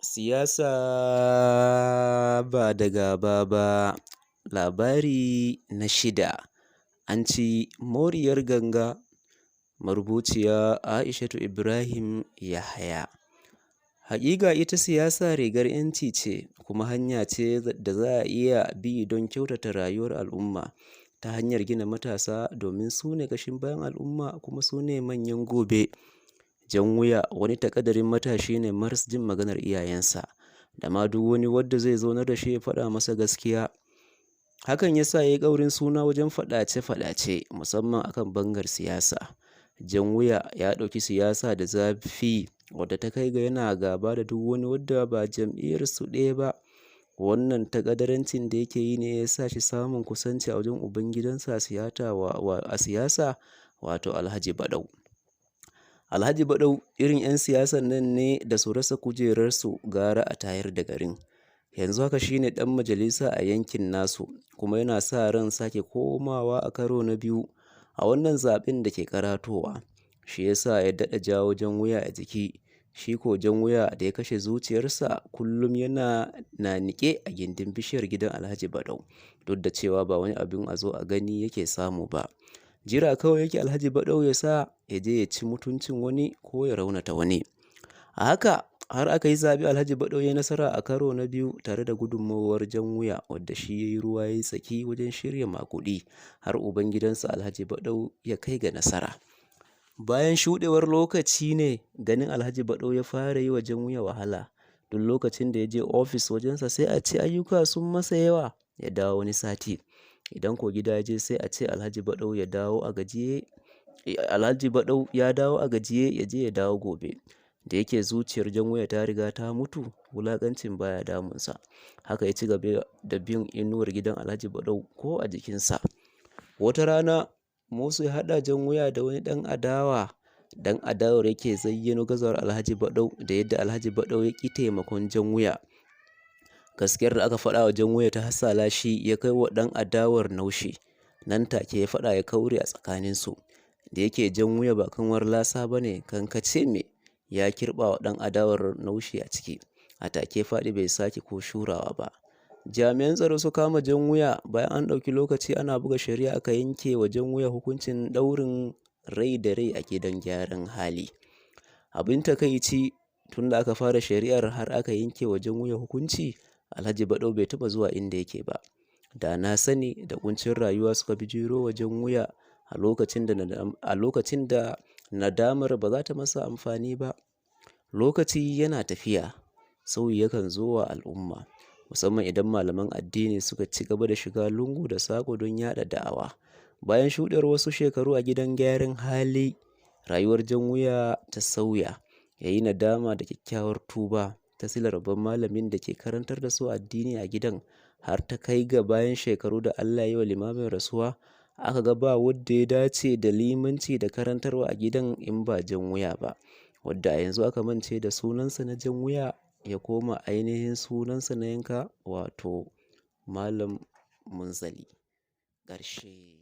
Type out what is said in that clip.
Siyasa ba da gaba ba. Labari na shida. An ci moriyar ganga. Marubuciya Aishatu Ibrahim Yahaya. Haƙiƙa ita siyasa rigar 'yanci ce, kuma hanya ce da za a iya bi don kyautata rayuwar al'umma ta hanyar gina matasa, domin su ne ƙashin bayan al'umma kuma su ne manyan gobe. Jan wuya wani takadarin matashi ne maras jin maganar iyayensa, da ma duk wani wadda zai zaunar da shi ya faɗa masa gaskiya. Hakan ya sa ya yi ƙaurin suna wajen faɗace-faɗace, musamman akan bangar siyasa. Jan wuya ya ɗauki siyasa da zafi, wadda ta kai ga yana gaba da duk wani wadda ba jam'iyyarsu ɗaya ba. Wannan takadarancin da yake yi ne ya sa shi samun kusanci a wajen ubangidansa a siyasa, wato Alhaji Badau. Alhaji Badau irin 'yan siyasan nan ne da su rasa kujerarsu gara a tayar da garin. Yanzu haka shi ne ɗan majalisa a yankin nasu, kuma yana sa ran sake komawa a karo na biyu a wannan zaɓen da ke karatowa. Shi ya sa ya daɗa jawo jan wuya a jiki. Shi ko jan wuya da ya kashe zuciyarsa kullum yana niƙe a gindin bishiyar gidan Alhaji Badau, duk da cewa ba wani abin a zo a gani yake samu ba. Jira kawai yake Alhaji Badau ya sa ya je ya ci mutuncin wani ko ya raunata wani. A haka har aka yi zaɓe, Alhaji Badau ya nasara a karo na biyu tare da gudunmawar jan wuya, wadda shi ya yi ruwa ya yi tsaki wajen shirya makuɗi, har ubangidansa Alhaji Badau ya kai ga nasara. Bayan shuɗewar lokaci ne ganin Alhaji Badau ya fara yi wa jan wuya wahala. Duk lokacin da ya je ofis wajensa sai a ce ayyuka sun masa yawa, ya dawo wani sati. Idan ko gida ya je sai a ce Alhaji Badau ya dawo a gajiye. Alhaji Badau ya dawo a gajiye, ya je ya dawo gobe. Da yake zuciyar jan wuya ta riga ta mutu, wulaƙancin baya damunsa. Haka ya ci gaba da bin inuwar gidan Alhaji Badau ko a jikinsa. Wata rana musu ya haɗa jan wuya da wani ɗan adawa. Ɗan adawar yake zayyano gazawar Alhaji Badau da yadda Alhaji Badau ya ƙi taimakon jan wuya. Gaskiyar da aka faɗa wa jan wuya ta hasala shi, ya kai wa ɗan adawar naushi. Nan take ya faɗa ya kaure a tsakaninsu. Da yake jan wuya ba kanwar lasa ba ne, kankace me, ya kirɓa wa ɗan adawar naushi a ciki. A take faɗi bai sake ko shurawa ba. Jami'an tsaro su kama jan wuya. Bayan an ɗauki lokaci ana buga shari'a, aka yanke wa jan wuya hukuncin ɗaurin rai da rai a gidan gyaran hali. Abin takaici, tun da aka fara shari'ar har aka yanke wa jan wuya hukunci, Alhaji Badau bai taɓa zuwa inda yake ba. Da na sani da ƙuncin rayuwa suka bijiro wa jan wuya a lokacin da nadamar ba za ta masa amfani ba. Lokaci yana tafiya, sauyi yakan zo wa al'umma, musamman idan malaman addini suka ci gaba da shiga lungu da saƙo don yaɗa da'awa. Bayan shuɗewar wasu shekaru a gidan gyaran hali, rayuwar jan wuya ta sauya. Ya yi nadama da kyakkyawar tuba ta silar babban malamin da ke karantar da su addini a gidan, har ta kai ga bayan shekaru da Allah ya yi wa limamin rasuwa, aka ga ba wadda ya dace da limanci da karantarwa a gidan in ba jan wuya ba, wadda a yanzu aka mance da sunansa na jan wuya, ya koma ainihin sunansa na yanka, wato Malam Munzali. Ƙarshe.